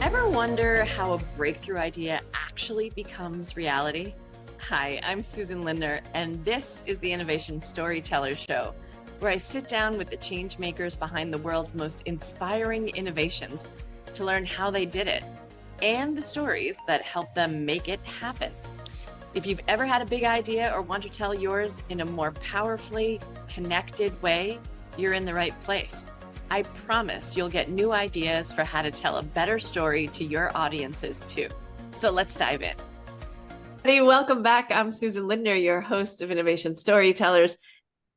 Ever wonder how a breakthrough idea actually becomes reality? Hi, I'm Susan Lindner, and this is the Innovation Storytellers Show, where I sit down with the change makers behind the world's most inspiring innovations to learn how they did it and the stories that help them make it happen. If you've ever had a big idea or want to tell yours in a more powerfully connected way, you're in the right place. I promise you'll get new ideas for how to tell a better story to your audiences too. So let's dive in. Hey, welcome back. I'm Susan Lindner, your host of Innovation Storytellers.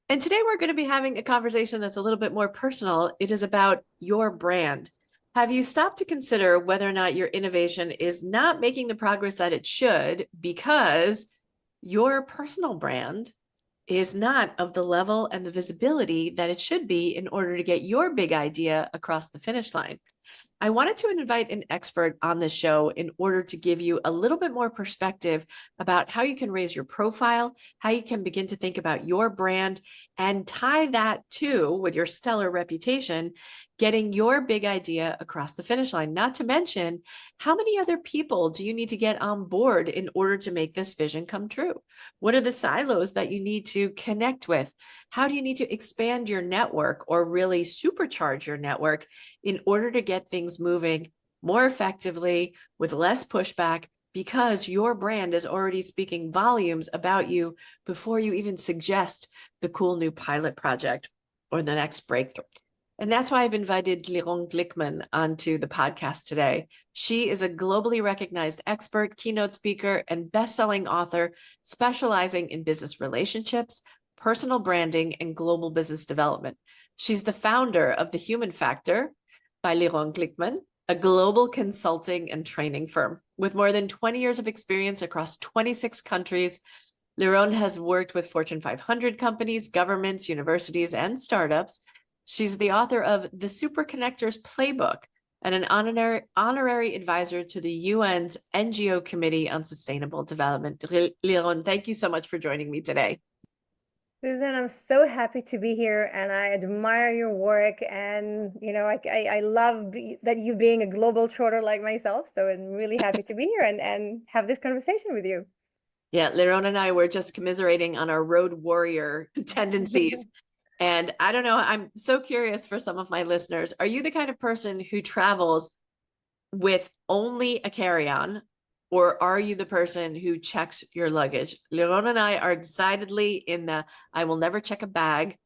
And today we're going to be having a conversation that's a little bit more personal. It is about your brand. Have you stopped to consider whether or not your innovation is not making the progress that it should because your personal brand is not of the level and the visibility that it should be in order to get your big idea across the finish line? I wanted to invite an expert on the show in order to give you a little bit more perspective about how you can raise your profile, how you can begin to think about your brand and tie that to, with your stellar reputation, getting your big idea across the finish line. Not to mention, how many other people do you need to get on board in order to make this vision come true? What are the silos that you need to connect with? How do you need to expand your network or really supercharge your network in order to get things moving more effectively with less pushback, because your brand is already speaking volumes about you before you even suggest the cool new pilot project or the next breakthrough? And that's why I've invited Lirone Glikman onto the podcast today. She is a globally recognized expert, keynote speaker, and best-selling author specializing in business relationships, personal branding, and global business development. She's the founder of The Human Factor by Lirone Glikman, a global consulting and training firm. With more than 20 years of experience across 26 countries, Lirone has worked with Fortune 500 companies, governments, universities, and startups. She's the author of the Super Connectors Playbook and an honorary advisor to the UN's NGO Committee on Sustainable Development. Lirone, thank you so much for joining me today. Susan, I'm so happy to be here, and I admire your work. And I love that you being a global trotter like myself. So I'm really happy to be here and have this conversation with you. Yeah, Lirone and I were just commiserating on our road warrior tendencies. And I don't know, I'm so curious for some of my listeners. Are you the kind of person who travels with only a carry-on, or are you the person who checks your luggage? Lirone and I are excitedly in the I will never check a bag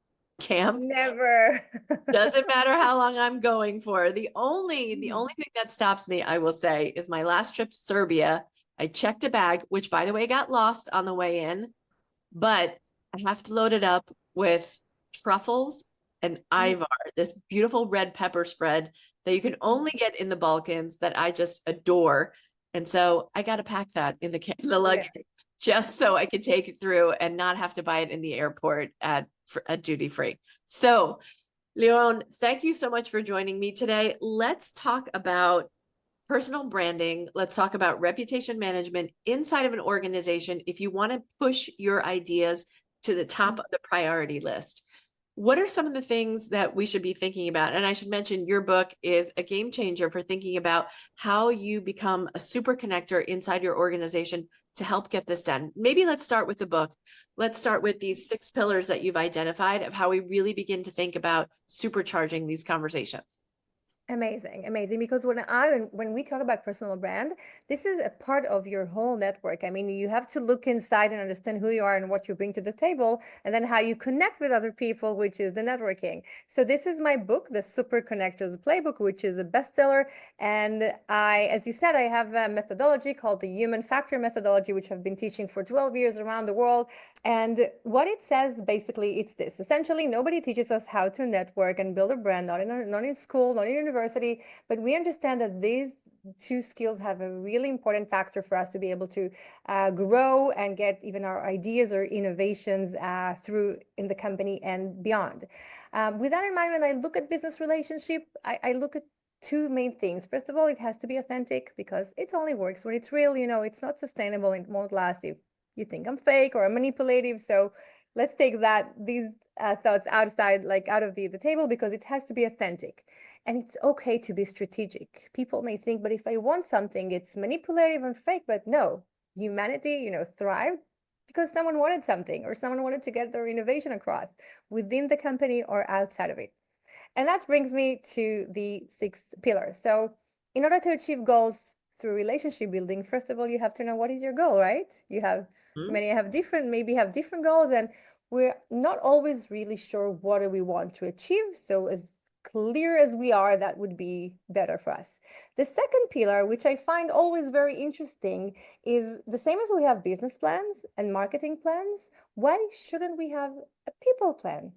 camp. Never. Doesn't matter how long I'm going for. The only thing that stops me, I will say, is my last trip to Serbia. I checked a bag, which by the way got lost on the way in, but I have to load it up with truffles and ivar, this beautiful red pepper spread that you can only get in the Balkans that I just adore. And so I got to pack that in the luggage just so I could take it through and not have to buy it in the airport at duty free. So, Lirone, thank you so much for joining me today. Let's talk about personal branding. Let's talk about reputation management inside of an organization if you want to push your ideas to the top of the priority list. What are some of the things that we should be thinking about? And I should mention your book is a game changer for thinking about how you become a super connector inside your organization to help get this done. Maybe let's start with the book. Let's start with these 6 pillars that you've identified of how we really begin to think about supercharging these conversations. Amazing. Because when we talk about personal brand, this is a part of your whole network. I mean, you have to look inside and understand who you are and what you bring to the table, and then how you connect with other people, which is the networking. So this is my book, the Super Connectors Playbook, which is a bestseller. And as you said, I have a methodology called the Human Factor methodology, which I've been teaching for 12 years around the world. And what it says, basically, it's this. Essentially, nobody teaches us how to network and build a brand, not in school, not in university, but we understand that these 2 skills have a really important factor for us to be able to grow and get even our ideas or innovations through in the company and beyond. With that in mind, when I look at business relationship, I look at 2 main things. First of all, it has to be authentic, because it only works when it's real. It's not sustainable and it won't last if you think I'm fake or I'm manipulative. So let's take these thoughts outside, like out of the table, because it has to be authentic. And it's okay to be strategic. People may think, but if I want something, it's manipulative and fake. But no, humanity, thrived because someone wanted something or someone wanted to get their innovation across within the company or outside of it. And that brings me to the 6 pillars. So, in order to achieve goals through relationship building, first of all, you have to know what is your goal, right? Hmm? Many have maybe have different goals, and we're not always really sure what do we want to achieve. So, as clear as we are, that would be better for us. The second pillar, which I find always very interesting, is the same as we have business plans and marketing plans. Why shouldn't we have a people plan?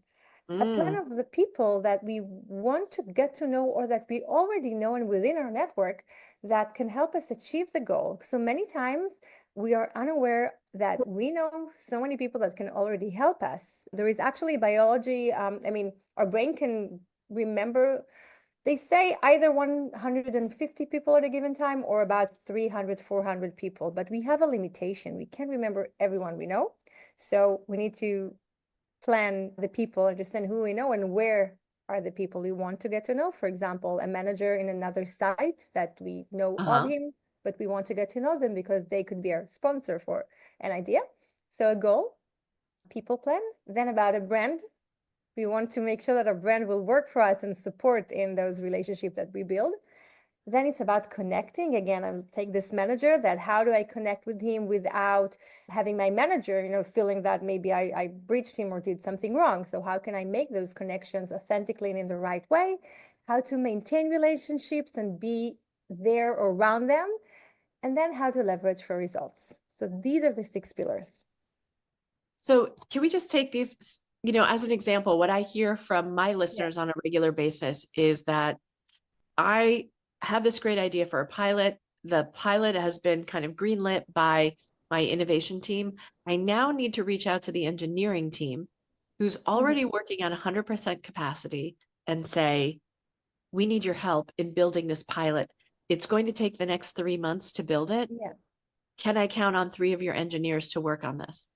A plan Mm. of the people that we want to get to know or that we already know and within our network that can help us achieve the goal. So many times we are unaware that we know so many people that can already help us. There is actually biology. Our brain can remember, they say either 150 people at a given time or about 300, 400 people, but we have a limitation. We can't remember everyone we know. So we need to plan the people, understand who we know and where are the people we want to get to know. For example, a manager in another site that we know of Uh-huh. him, but we want to get to know them because they could be our sponsor for an idea. So a goal, people plan. Then about a brand, we want to make sure that our brand will work for us and support in those relationships that we build. Then it's about connecting. Again, I'll take this manager, that how do I connect with him without having my manager, feeling that maybe I breached him or did something wrong. So how can I make those connections authentically and in the right way? How to maintain relationships and be there or around them, and then how to leverage for results. So these are the 6 pillars. So can we just take these, as an example? What I hear from my Yeah. listeners on a regular basis is that I have this great idea for a pilot. The pilot has been kind of greenlit by my innovation team. I now need to reach out to the engineering team who's already Mhm. working on 100% capacity and say, we need your help in building this pilot. It's going to take the next 3 months to build it. Yeah. Can I count on 3 of your engineers to work on this?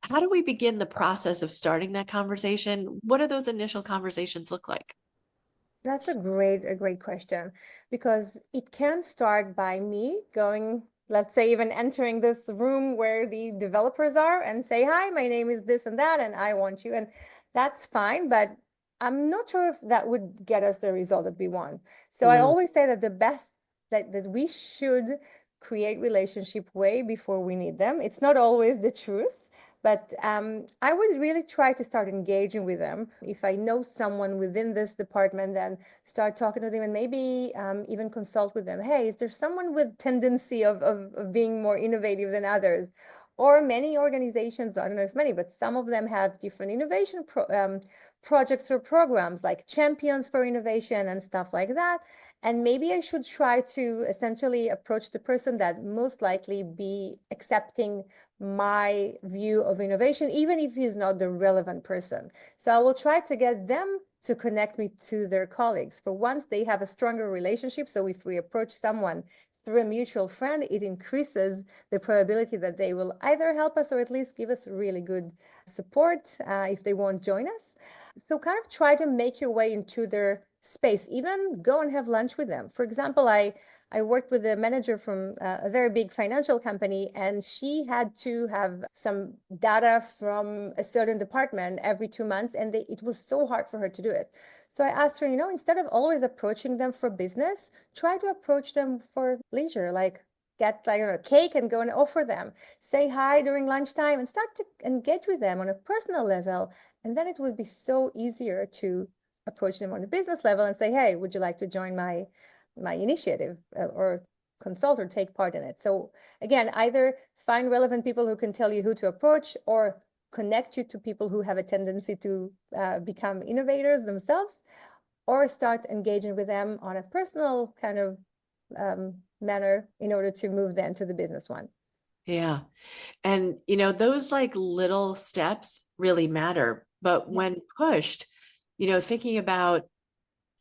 How do we begin the process of starting that conversation? What do those initial conversations look like? That's a great question, because it can start by me going, let's say, even entering this room where the developers are and say, hi, my name is this and that, and I want you. And that's fine, but I'm not sure if that would get us the result that we want. So I Mm, always say that the best that we should create relationship way before we need them. It's not always the truth, but I would really try to start engaging with them. If I know someone within this department, then start talking to them and maybe even consult with them. Hey, is there someone with tendency of being more innovative than others? Or many organizations, I don't know if many, but some of them have different innovation projects or programs like champions for innovation and stuff like that. And maybe I should try to essentially approach the person that most likely be accepting my view of innovation, even if he's not the relevant person. So I will try to get them to connect me to their colleagues. For once, they have a stronger relationship. So if we approach someone through a mutual friend, it increases the probability that they will either help us or at least give us really good support if they won't join us. So kind of try to make your way into their space, even go and have lunch with them. For example, I worked with a manager from a very big financial company, and she had to have some data from a certain department every 2 months, and it was so hard for her to do it. So I asked her, instead of always approaching them for business, try to approach them for leisure, like get like a cake and go and offer them, say hi during lunchtime, and start to engage with them on a personal level. And then it would be so easier to approach them on a business level and say, hey, would you like to join my initiative or consult or take part in it? So again, either find relevant people who can tell you who to approach or connect you to people who have a tendency to become innovators themselves, or start engaging with them on a personal kind of manner in order to move then to the business one. yeah. And, those like little steps really matter. But Yeah. when pushed, thinking about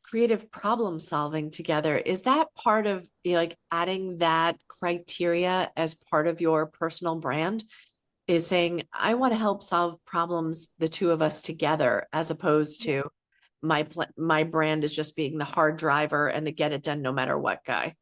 creative problem solving together, is that part of, like adding that criteria as part of your personal brand? is saying, I want to help solve problems, the two of us together, as opposed to my brand is just being the hard driver and the get it done no matter what guy.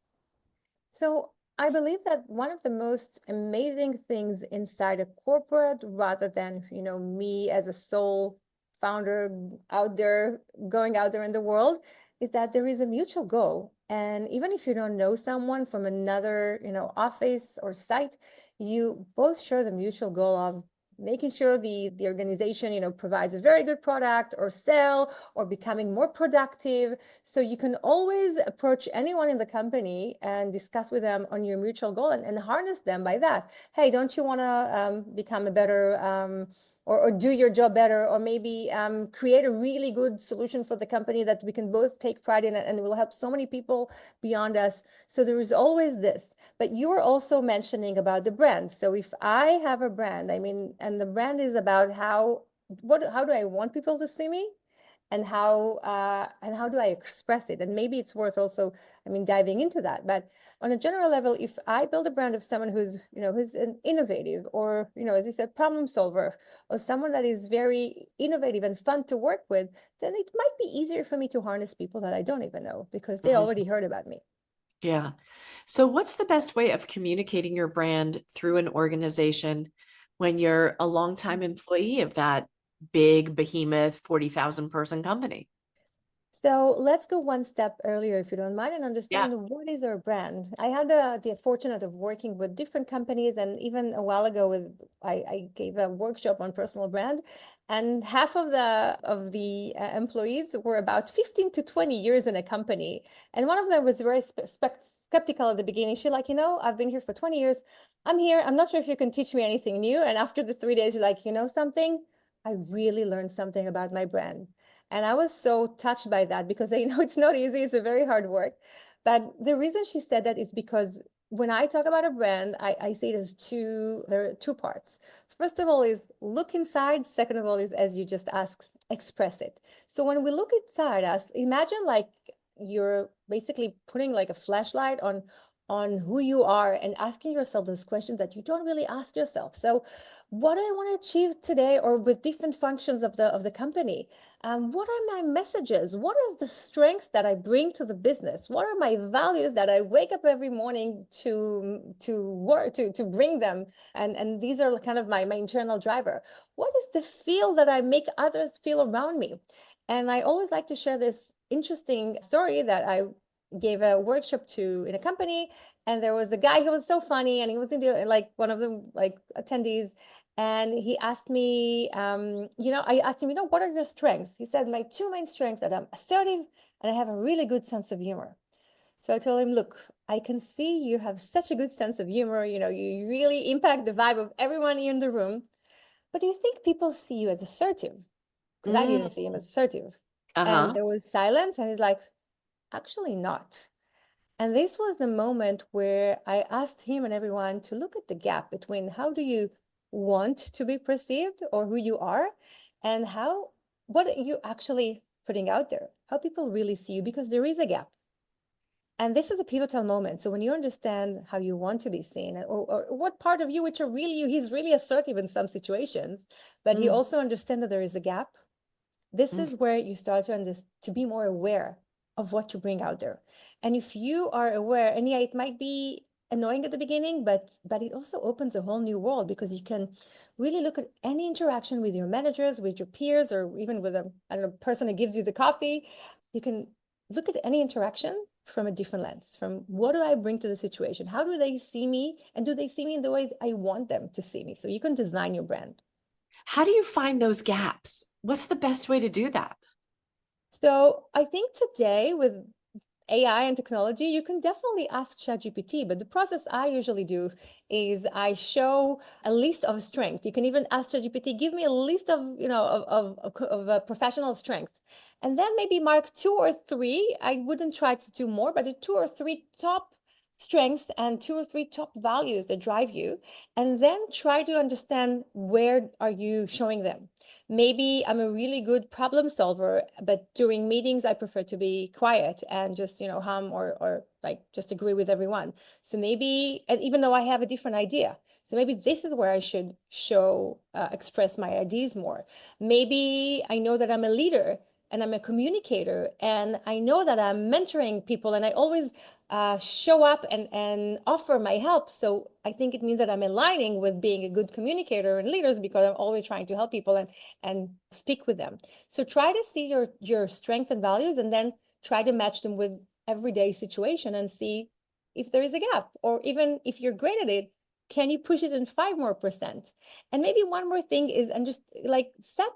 So I believe that one of the most amazing things inside a corporate, rather than, me as a sole founder out there, going out there in the world, is that there is a mutual goal. And even if you don't know someone from another, office or site, you both share the mutual goal of making sure the organization, provides a very good product or sell or becoming more productive. So you can always approach anyone in the company and discuss with them on your mutual goal, and harness them by that. Hey, don't you want to become a better or do your job better, or maybe create a really good solution for the company that we can both take pride in it and will help so many people beyond us. So there is always this. But you were also mentioning about the brand. So if I have a brand, I mean, and the brand is about how do I want people to see me, and how do I express it? And maybe it's worth also, diving into that. But on a general level, if I build a brand of someone who's an innovative, or, as you said, problem solver, or someone that is very innovative and fun to work with, then it might be easier for me to harness people that I don't even know, because they Mhm. already heard about me. Yeah. So, what's the best way of communicating your brand through an organization when you're a longtime employee of that big behemoth 40,000 person company? So let's go one step earlier, if you don't mind, and Yeah. understand what is our brand. I had the fortunate of working with different companies, and even a while ago, I gave a workshop on personal brand, and half of the employees were about 15 to 20 years in a company, and one of them was very skeptical at the beginning. She's like, I've been here for 20 years. I'm here. I'm not sure if you can teach me anything new. And after the 3 days, you're like, something? I really learned something about my brand. And I was so touched by that, because I know it's not easy, it's a very hard work. But the reason she said that is because when I talk about a brand, I say there are two parts. First of all is look inside. Second of all is, as you just asked, express it. So when we look inside us, imagine like you're basically putting like a flashlight on who you are, and asking yourself those questions that you don't really ask yourself. So what do I want to achieve today, or with different functions of the company? What are my messages? What is the strengths that I bring to the business? What are my values that I wake up every morning to work to bring them? And these are kind of my internal driver. What is the feel that I make others feel around me? And I always like to share this interesting story that I gave a workshop to in a company, and there was a guy who was so funny, and he was in the like one of the like attendees, and he asked me, I asked him, what are your strengths? He said, my two main strengths, that I'm assertive and I have a really good sense of humor. So I told him, look, I can see you have such a good sense of humor. You really impact the vibe of everyone in the room. But do you think people see you as assertive? Because I Mm, didn't see him as assertive. And uh-huh. there was silence, and he's like, actually not. And this was the moment where I asked him and everyone to look at the gap between how do you want to be perceived, or who you are, and what are you actually putting out there, how people really see you, because there is a gap. And this is a pivotal moment. So when you understand how you want to be seen, or what part of you, which are really you, he's really assertive in some situations, but he Mm, also understands that there is a gap. This mm. is where you start to be more aware of what you bring out there. And if you are aware, and yeah, it might be annoying at the beginning, but it also opens a whole new world, because you can really look at any interaction with your managers, with your peers, or even with a, I don't know, person who gives you the coffee. You can look at any interaction from a different lens, from what do I bring to the situation? How do they see me? And do they see me in the way I want them to see me? So you can design your brand. How do you find those gaps? What's the best way to do that? So I think today with AI and technology, you can definitely ask ChatGPT, but the process I usually do is I show a list of strength. You can even ask ChatGPT, give me a list of, professional strength. And then maybe mark two or three. I wouldn't try to do more, but the two or three top strengths and 2 or 3 top values that drive you, and then try to understand where are you showing them. Maybe I'm a really good problem solver, but during meetings I prefer to be quiet and just, hum or like just agree with everyone. So maybe, and even though I have a different idea, so maybe this is where I should express my ideas more. Maybe I know that I'm a leader and I'm a communicator, and I know that I'm mentoring people, and I always show up and offer my help. So I think it means that I'm aligning with being a good communicator and leaders, because I'm always trying to help people and speak with them. So try to see your strengths and values, and then try to match them with everyday situation and see if there is a gap, or even if you're great at it, can you push it in 5 more%? And maybe one more thing is, and just like set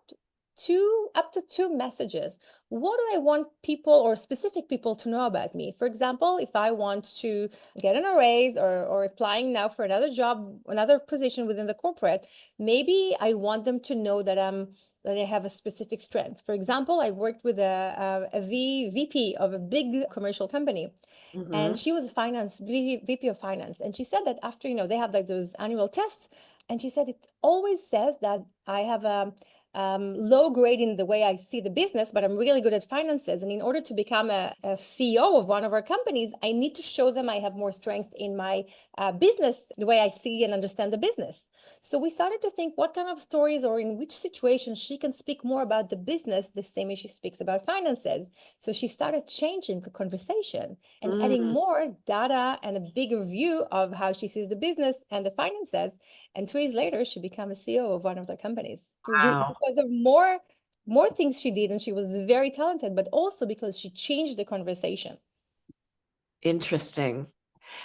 up to two messages. What do I want people or specific people to know about me? For example, if I want to get an raise, or applying now for another job, another position within the corporate, maybe I want them to know that I have a specific strength. For example, I worked with a VP of a big commercial company, and Mm-hmm. she was VP of finance. And she said that after, they have like those annual tests, and she said it always says that I have a low grade in the way I see the business, but I'm really good at finances. And in order to become a CEO of one of our companies, I need to show them I have more strength in my business, the way I see and understand the business. So we started to think what kind of stories, or in which situations she can speak more about the business, the same as she speaks about finances. So she started changing the conversation and adding Mm, more data and a bigger view of how she sees the business and the finances. And 2 years later, she became a CEO of one of their companies wow. because of more things she did, and she was very talented, but also because she changed the conversation. Interesting.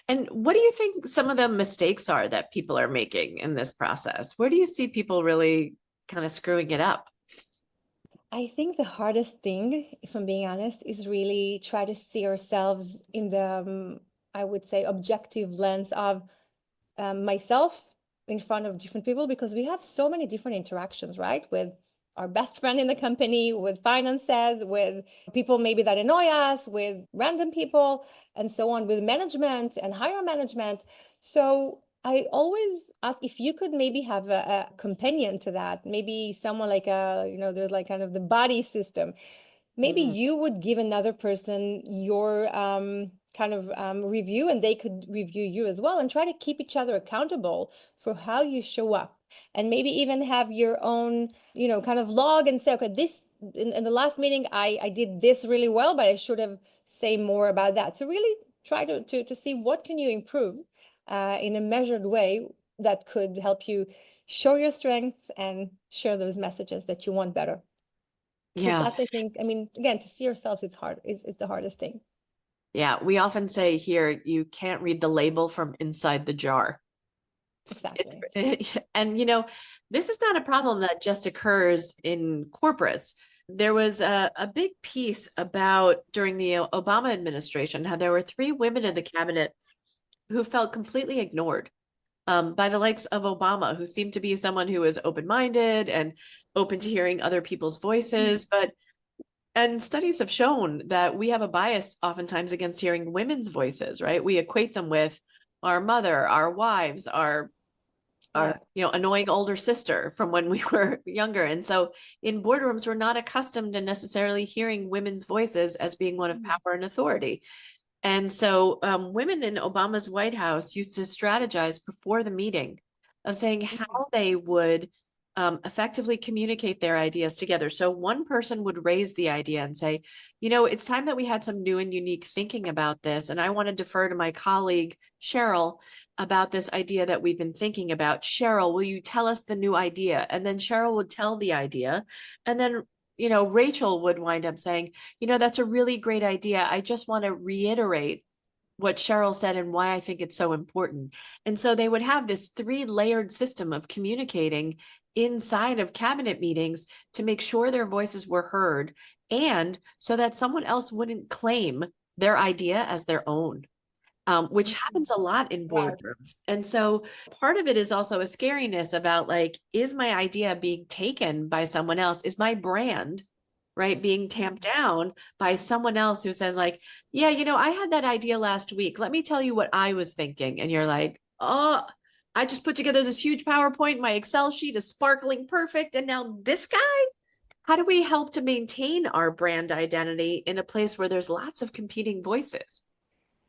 And what do you think some of the mistakes are that people are making in this process? Where do you see people really kind of screwing it up? I think the hardest thing, if I'm being honest, is really try to see ourselves in the, I would say, objective lens of myself in front of different people, because we have so many different interactions, right? With our best friend in the company, with finances, with people maybe that annoy us, with random people, and so on, with management and higher management. So I always ask if you could maybe have a companion to that, maybe someone like there's like kind of the body system. Maybe Mm, you would give another person your kind of review, and they could review you as well, and try to keep each other accountable for how you show up. And maybe even have your own, kind of log, and say, okay, this in the last meeting, I did this really well, but I should have say more about that. So really try to see what can you improve in a measured way that could help you show your strengths and share those messages that you want better. Because yeah. that's, I think, I mean, again, to see ourselves, it's hard, is the hardest thing. Yeah. We often say here, you can't read the label from inside the jar. Exactly. And, this is not a problem that just occurs in corporates. There was a big piece about during the Obama administration how there were three women in the cabinet who felt completely ignored by the likes of Obama, who seemed to be someone who was open-minded and open to hearing other people's voices. And studies have shown that we have a bias oftentimes against hearing women's voices, right? We equate them with our mother, our wives, our Yeah. annoying older sister from when we were younger. And so in boardrooms, we're not accustomed to necessarily hearing women's voices as being one of Mm. power and authority. And so women in Obama's White House used to strategize before the meeting of saying Mm. how they would effectively communicate their ideas together. So one person would raise the idea and say, it's time that we had some new and unique thinking about this. And I want to defer to my colleague, Cheryl, about this idea that we've been thinking about. Cheryl, will you tell us the new idea? And then Cheryl would tell the idea. And then, Rachel would wind up saying, that's a really great idea. I just want to reiterate what Cheryl said and why I think it's so important. And so they would have this three-layered system of communicating inside of cabinet meetings to make sure their voices were heard and so that someone else wouldn't claim their idea as their own. Which Mm. happens a lot in Right. boardrooms. And so part of it is also a scariness about like, is my idea being taken by someone else? Is my brand right, being tamped down by someone else who says like, yeah, I had that idea last week. Let me tell you what I was thinking. And you're like, oh, I just put together this huge PowerPoint. My Excel sheet is sparkling perfect. And now this guy, how do we help to maintain our brand identity in a place where there's lots of competing voices?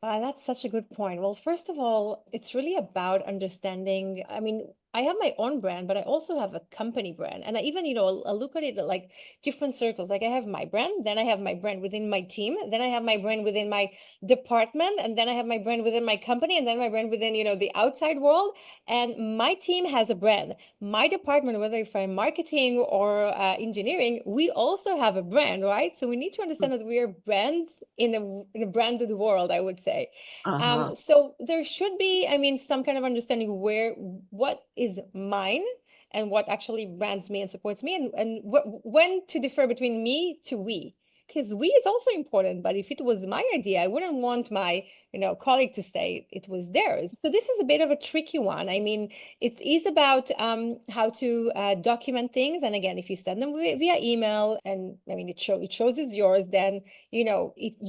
That's such a good point. Well, first of all, it's really about understanding. I mean, I have my own brand, but I also have a company brand. And I even, I look at it like different circles. Like I have my brand, then I have my brand within my team, then I have my brand within my department, and then I have my brand within my company, and then my brand within, the outside world. And my team has a brand. My department, whether if I'm marketing or engineering, we also have a brand, right? So we need to understand that we are brands in a branded world, I would say. Uh-huh. So there should be, I mean, some kind of understanding what is mine and what actually brands me and supports me, and when to differ between me to we. Because we is also important, but if it was my idea, I wouldn't want my, colleague to say it was theirs. So this is a bit of a tricky one. I mean, it is about how to document things. And again, if you send them via email, and I mean, it shows it's yours, then you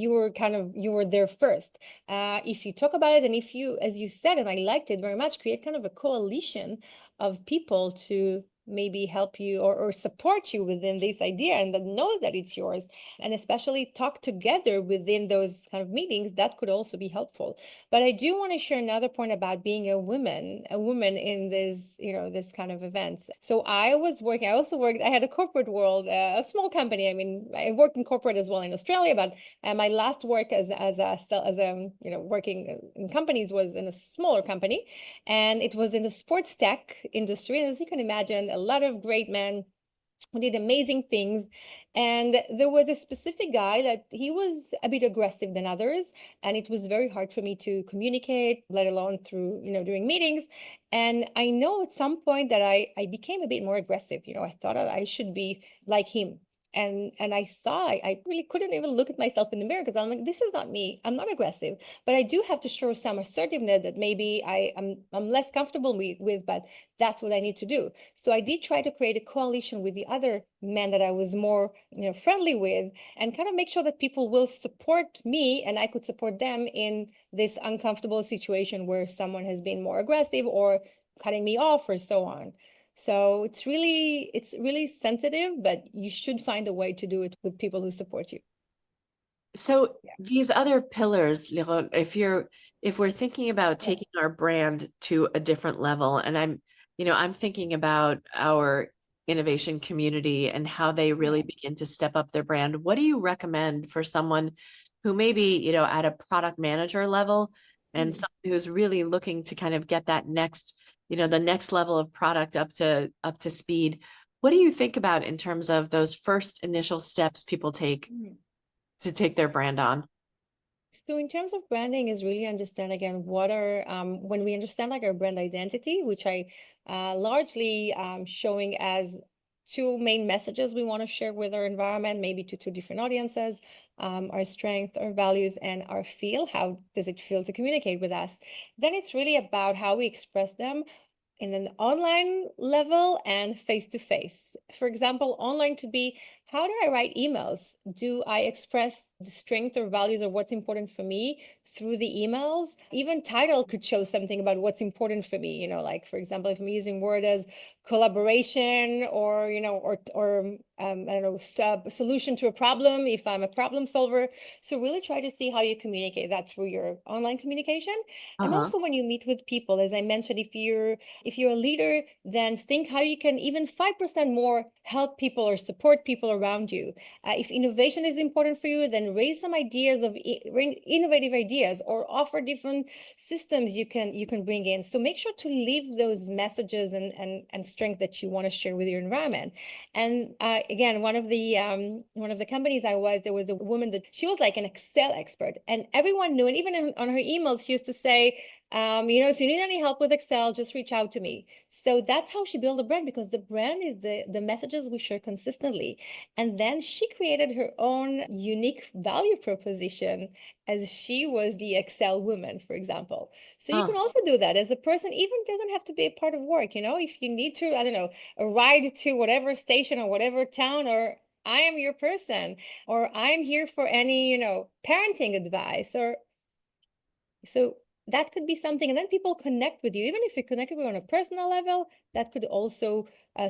were there first. If you talk about it, and if you, as you said, and I liked it very much, create kind of a coalition of people to maybe help you or support you within this idea, and that knows that it's yours, and especially talk together within those kind of meetings, that could also be helpful. But I do want to share another point about being a woman in this kind of events. So I also worked, I had a corporate world, a small company. I mean, I worked in corporate as well in Australia, but my last work as working in companies was in a smaller company, and it was in the sports tech industry. And as you can imagine, a lot of great men who did amazing things. And there was a specific guy that he was a bit aggressive than others. And it was very hard for me to communicate, let alone through, during meetings. And I know at some point that I became a bit more aggressive. I thought that I should be like him. And I really couldn't even look at myself in the mirror, because I'm like, this is not me. I'm not aggressive, but I do have to show some assertiveness that maybe I'm less comfortable with, but that's what I need to do. So I did try to create a coalition with the other men that I was more, friendly with, and kind of make sure that people will support me and I could support them in this uncomfortable situation where someone has been more aggressive or cutting me off or so on. So it's really sensitive, but you should find a way to do it with people who support you. So Yeah. these other pillars, Lirone, if we're thinking about Yeah. taking our brand to a different level, and I'm thinking about our innovation community and how they really Yeah. begin to step up their brand, what do you recommend for someone who maybe, at a product manager level and Mm. someone who's really looking to kind of get that next, the next level of product up to speed? What do you think about in terms of those first initial steps people take Mm. to take their brand on? So in terms of branding is really understand again what are when we understand like our brand identity, which I largely showing as two main messages we want to share with our environment, maybe to two different audiences, our strength, our values, and our feel. How does it feel to communicate with us? Then it's really about how we express them in an online level and face to face. For example, online could be, how do I write emails? Do I express the strength or values or what's important for me through the emails? Even title could show something about what's important for me. Like for example, if I'm using word as collaboration, or I don't know, solution to a problem, if I'm a problem solver. So really try to see how you communicate that through your online communication. And Uh-huh. also when you meet with people, as I mentioned, if you're a leader, then think how you can even 5% more help people or support people around you. If innovation is important for you, then raise some ideas of innovative ideas, or offer different systems you can bring in. So make sure to leave those messages and strength that you want to share with your environment. And again, one of the companies there was a woman that she was like an Excel expert, and everyone knew, and even on her emails, she used to say, if you need any help with Excel, just reach out to me. So that's how she built a brand, because the brand is the messages we share consistently. And then she created her own unique value proposition, as she was the Excel woman, for example. So you Huh. can also do that as a person, even doesn't have to be a part of work. If you need to, I don't know, a ride to whatever station or whatever town, or I am your person, or I'm here for any, parenting advice, or so that could be something. And then people connect with you, even if you connect with you on a personal level, that could also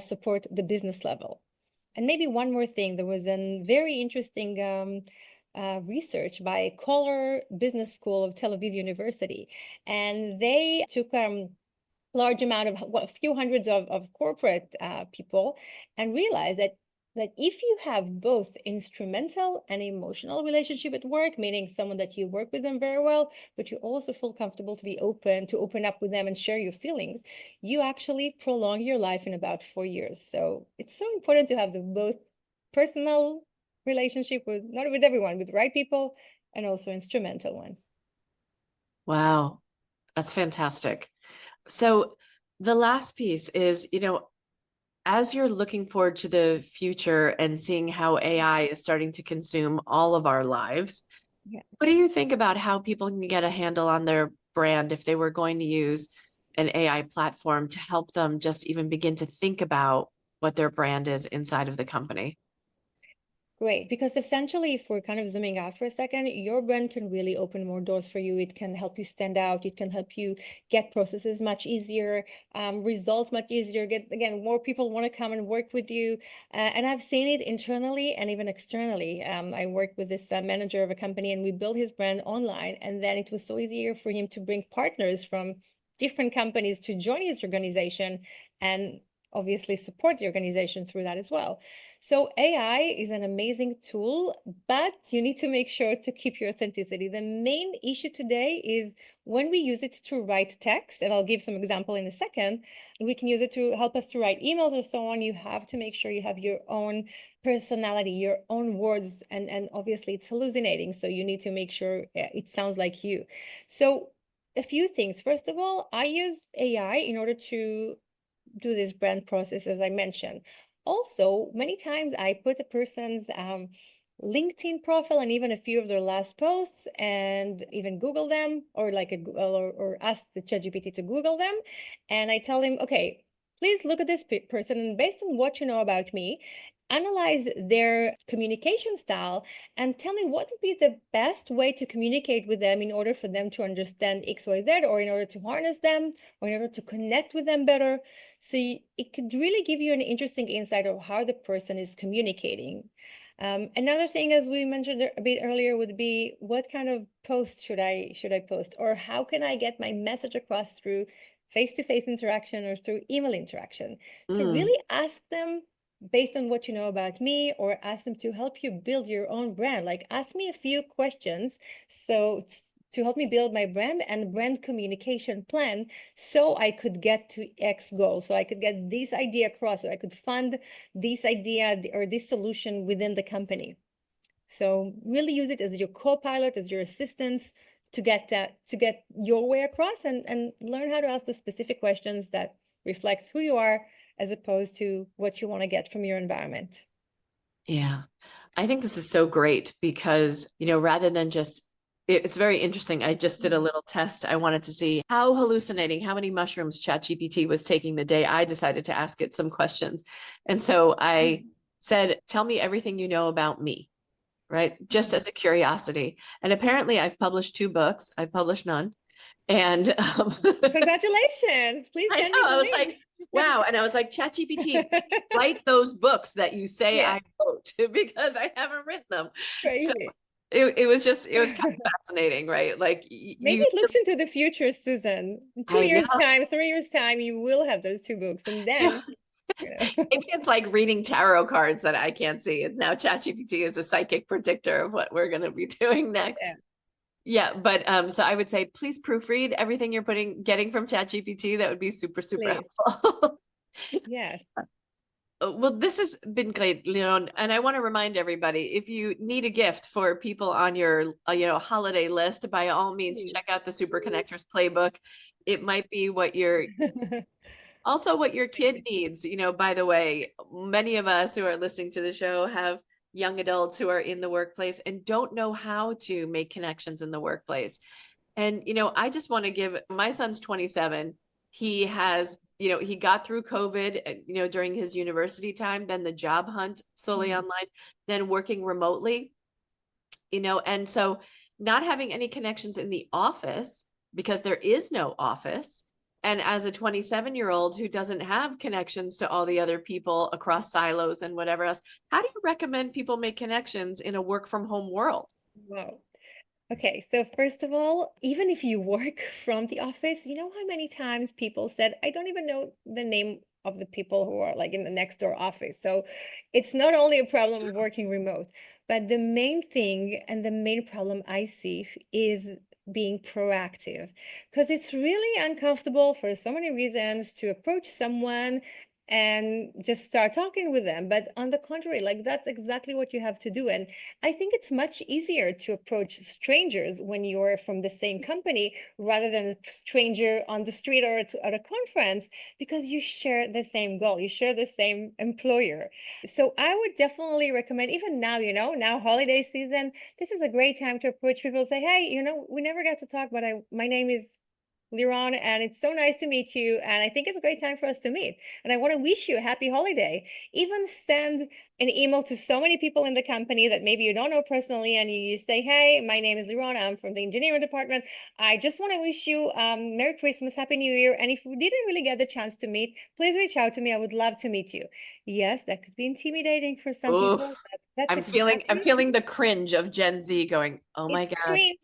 support the business level. And maybe one more thing, there was a very interesting research by Kohler Business School of Tel Aviv University, and they took large amount of a few hundreds of corporate people, and realize that if you have both instrumental and emotional relationship at work, meaning someone that you work with them very well, but you also feel comfortable to open up with them and share your feelings, you actually prolong your life in about 4 years. So it's so important to have the both personal relationship with, not with everyone, with the right people, and also instrumental ones. Wow, that's fantastic. So the last piece is, as you're looking forward to the future and seeing how AI is starting to consume all of our lives, Yeah. what do you think about how people can get a handle on their brand if they were going to use an AI platform to help them just even begin to think about what their brand is inside of the company? Great, because essentially, if we're kind of zooming out for a second, your brand can really open more doors for you. It can help you stand out. It can help you get processes much easier, results much easier. Get, again, more people want to come and work with you. And I've seen it internally and even externally. I worked with this manager of a company, and we built his brand online. And then it was so easier for him to bring partners from different companies to join his organization, and obviously support the organization through that as well. So AI is an amazing tool, but you need to make sure to keep your authenticity. The main issue today is when we use it to write text, and I'll give some example in a second, we can use it to help us to write emails or so on. You have to make sure you have your own personality, your own words, and obviously it's hallucinating. So you need to make sure it sounds like you. So a few things. First of all, I use AI in order to do this brand process, as I mentioned. Also, many times I put a person's LinkedIn profile and even a few of their last posts, and even Google them, or like a Google, or ask the ChatGPT to Google them. And I tell him, okay, please look at this person, and based on what you know about me, analyze their communication style and tell me what would be the best way to communicate with them in order for them to understand XYZ, or in order to harness them, or in order to connect with them better. So it could really give you an interesting insight of how the person is communicating. Another thing, as we mentioned a bit earlier, would be what kind of post should I post, or how can I get my message across through face-to-face interaction or through email interaction? So Mm, really ask them based on what you know about me, or ask them to help you build your own brand. Like, ask me a few questions so to help me build my brand and brand communication plan, so I could get to X goal, so I could get this idea across, so I could fund this idea or this solution within the company. So really use it as your co-pilot, as your assistance, to get your way across, and learn how to ask the specific questions that reflect who you are, as opposed to what you want to get from your environment. yeah. I think this is so great because, rather than just, it's very interesting. I just did a Mhm. little test. I wanted to see how hallucinating, how many mushrooms ChatGPT was taking the day I decided to ask it some questions. And so I said, tell me everything you know about me, right? Just Mhm. as a curiosity. And apparently I've published 2 books. I've published none. And Congratulations. Please I know, send me I the was link. like, wow. And I was like, ChatGPT, please write those books that you say Yeah, I wrote because I haven't written them. So crazy. it was kind of fascinating, right? Like Maybe you, it looks into the future, Susan. In two I know. years' time, 3 years' time, you will have those two books. And Yeah. then, you know, Maybe it's like reading tarot cards that I can't see. And now ChatGPT is a psychic predictor of what we're going to be doing yeah, next. Yeah, but so I would say please proofread everything you're getting from ChatGPT. That would be super, super please. helpful. Yes, Well, this has been great, Leon. And I want to remind everybody, if you need a gift for people on your, holiday list, by all means, please. check out the Super Connectors Playbook. It might be also what your kid Crazy. needs. By the way, many of us who are listening to the show have young adults who are in the workplace and don't know how to make connections in the workplace. And, I just want to give my son's 27. He has, he got through COVID, during his university time, then the job hunt solely online, then working remotely, and so not having any connections in the office because there is no office. And as a 27-year-old who doesn't have connections to all the other people across silos and whatever else, how do you recommend people make connections in a work from home world? Wow. Okay, so first of all, even if you work from the office, you know how many times people said, I don't even know the name of the people who are like in the next door office. So it's not only a problem of working remote, but the main thing and the main problem I see is being proactive, because it's really uncomfortable for so many reasons to approach someone and just start talking with them. But on the contrary, like that's exactly what you have to do. And I think it's much easier to approach strangers when you're from the same company rather than a stranger on the street or at a conference, because you share the same goal, you share the same employer. So I would definitely recommend, even now, now holiday season, this is a great time to approach people, say, hey, we never got to talk, but my name is Lirone, and it's so nice to meet you. And I think it's a great time for us to meet. And I want to wish you a happy holiday. Even send an email to so many people in the company that maybe you don't know personally, and you say, hey, my name is Lirone. I'm from the engineering department. I just want to wish you Merry Christmas, Happy New Year. And if we didn't really get the chance to meet, please reach out to me. I would love to meet you. Yes, that could be intimidating for some people, Oof. but that's I'm exactly, feeling the cringe of Gen Z going, oh my it's God. cringe.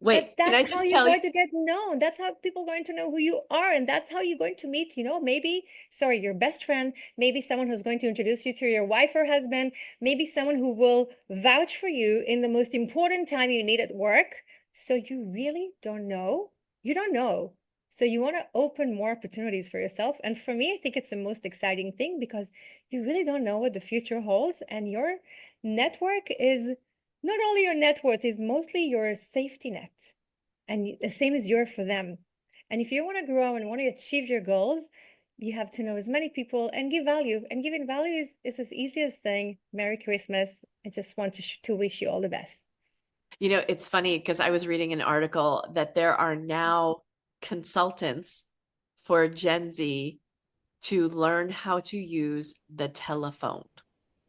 But Wait, can that's I how just you're tell you? going to get known. That's how people are going to know who you are. And that's how you're going to meet, maybe, sorry, your best friend, maybe someone who's going to introduce you to your wife or husband, maybe someone who will vouch for you in the most important time you need at work. So you really don't know. You don't know. So you want to open more opportunities for yourself. And for me, I think it's the most exciting thing, because you really don't know what the future holds. And your network is not only your net worth, is mostly your safety net, and the same as yours for them. And if you want to grow and want to achieve your goals, you have to know as many people and give value. And giving value is as easy as saying Merry Christmas. I just want to wish you all the best. It's funny because I was reading an article that there are now consultants for Gen Z to learn how to use the telephone.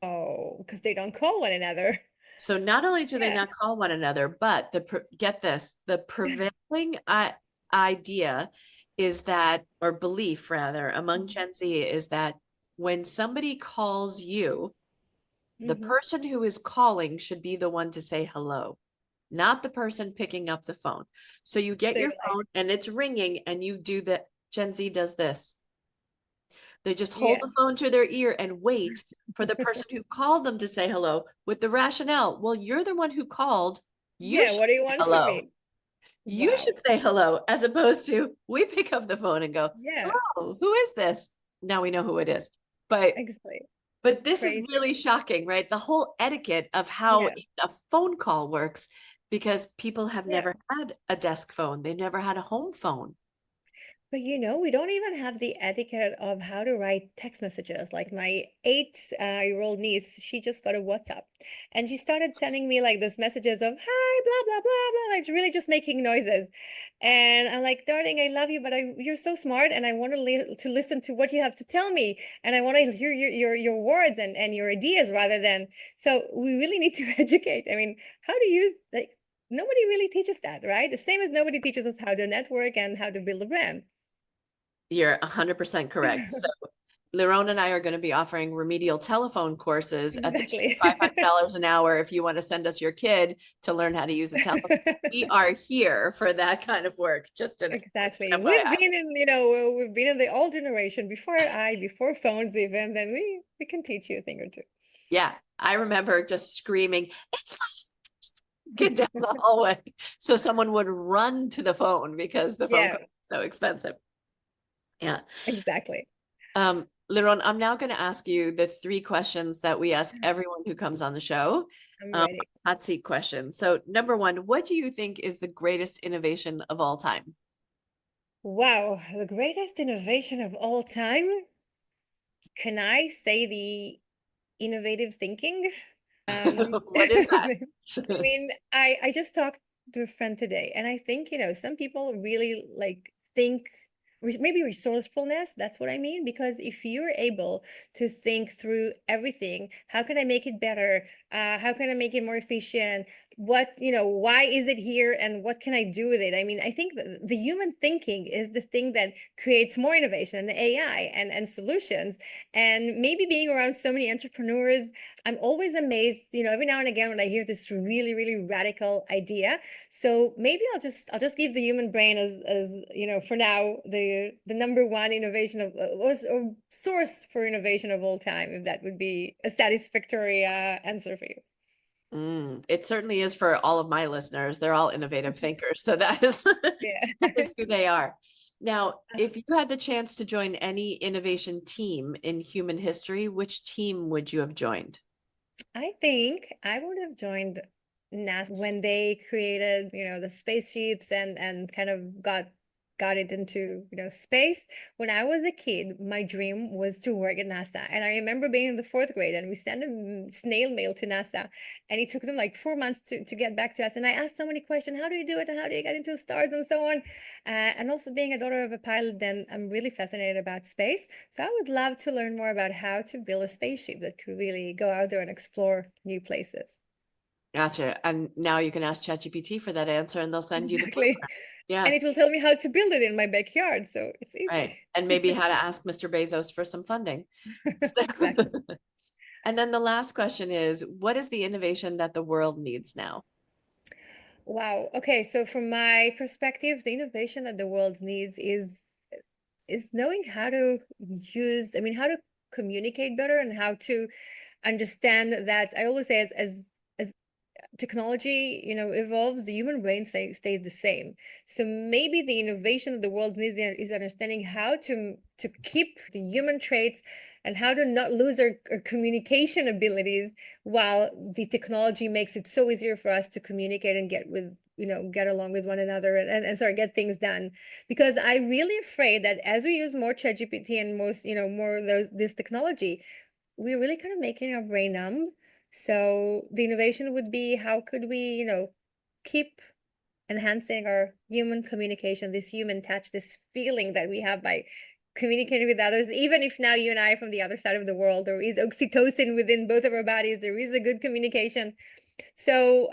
Oh, because they don't call one another. So not only do they Yeah. not call one another, but get this, the prevailing idea is that, or belief rather, among Gen Z is that when somebody calls you, the Mm-hmm. person who is calling should be the one to say hello, not the person picking up the phone. So you get So your you're like, phone and it's ringing and you do that. Gen Z does this. They just hold yeah. the phone to their ear and wait for the person who called them to say hello with the rationale. Well, you're the one who called. You Yeah, should what do you say want from hello. me? You should Wow. say hello, as opposed to we pick up the phone and go, Yeah, hello, who is this? Now we know who it is. But exactly. this is Crazy. really shocking, right? The whole etiquette of how Yeah. a phone call works, because people have Yeah. never had a desk phone. They never had a home phone. But we don't even have the etiquette of how to write text messages. Like my 8-year-old niece, she just got a WhatsApp, and she started sending me like those messages of hi, blah, blah, blah, blah, like really just making noises. And I'm like, darling, I love you, but you're so smart, and I want to listen to what you have to tell me. And I want to hear your words and your ideas rather than, so we really need to educate. I mean, how to use, like, nobody really teaches that, right? The same as nobody teaches us how to network and how to build a brand. You're 100% correct. So Lirone and I are going to be offering remedial telephone courses at the Exactly. $500 an hour if you want to send us your kid to learn how to use a telephone. We are here for that kind of work. Just an Exactly. FYI. We've been in the old generation before phones even, then we can teach you a thing or two. Yeah, I remember just screaming, "It's get down the hallway," so someone would run to the phone because the phone Yeah, call was so expensive. Yeah. exactly. Liron, I'm now going to ask you the three questions that we ask everyone who comes on the show. I'm ready. Hot seat question. So, number one, what do you think is the greatest innovation of all time? Wow, the greatest innovation of all time. Can I say the innovative thinking? What is I that? mean, I just talked to a friend today, and I think, some people really like think maybe resourcefulness, that's what I mean. Because if you're able to think through everything, how can I make it better? How can I make it more efficient? What, why is it here and what can I do with it? I mean, I think the human thinking is the thing that creates more innovation and AI and solutions. And maybe being around so many entrepreneurs, I'm always amazed, every now and again when I hear this really, really radical idea. So maybe I'll just give the human brain as for now, the number one innovation or source for innovation of all time, if that would be a satisfactory answer for you. It certainly is for all of my listeners. They're all innovative thinkers. So that is, Yeah. that is who they are. Now, if you had the chance to join any innovation team in human history, which team would you have joined? I think I would have joined NASA when they created, the spaceships and kind of got it into, space. When I was a kid, my dream was to work at NASA. And I remember being in the 4th grade and we sent a snail mail to NASA and it took them like 4 months to get back to us. And I asked so many questions, how do you do it? And how do you get into the stars and so on? And also being a daughter of a pilot, then I'm really fascinated about space. So I would love to learn more about how to build a spaceship that could really go out there and explore new places. Gotcha. And now you can ask ChatGPT for that answer and they'll send you the Exactly. program. Yeah. And it will tell me how to build it in my backyard. So it's easy. Right. And maybe how to ask Mr. Bezos for some funding. Exactly. And then the last question is, what is the innovation that the world needs now? Wow. Okay. So from my perspective, the innovation that the world needs is knowing how to how to communicate better and how to understand that. I always say as technology, evolves, the human brain stays the same. So maybe the innovation of the world needs is understanding how to keep the human traits and how to not lose our communication abilities while the technology makes it so easier for us to communicate and get along with one another and sorry, get things done. Because I'm really afraid that as we use more ChatGPT and more of this technology, we're really kind of making our brain numb. So the innovation would be how could we, keep enhancing our human communication, this human touch, this feeling that we have by communicating with others, even if now you and I are from the other side of the world, there is oxytocin within both of our bodies, there is a good communication. So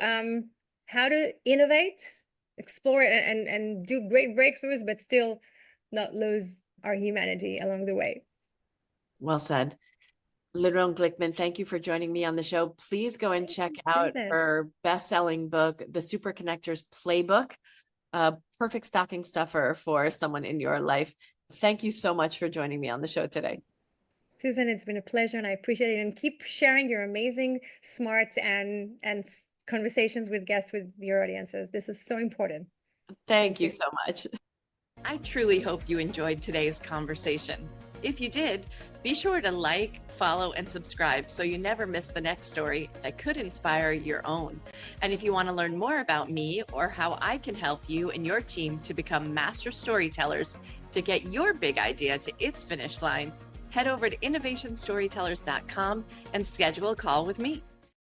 how to innovate, explore and do great breakthroughs, but still not lose our humanity along the way. Well said. Lirone Glikman, thank you for joining me on the show. Please go and check out her best-selling book, The Super Connectors Playbook, a perfect stocking stuffer for someone in your life. Thank you so much for joining me on the show today. Susan, it's been a pleasure and I appreciate it. And keep sharing your amazing smarts and conversations with guests with your audiences. This is so important. Thank you so much. I truly hope you enjoyed today's conversation. If you did, be sure to like, follow, and subscribe so you never miss the next story that could inspire your own. And if you want to learn more about me or how I can help you and your team to become master storytellers to get your big idea to its finish line, head over to innovationstorytellers.com and schedule a call with me.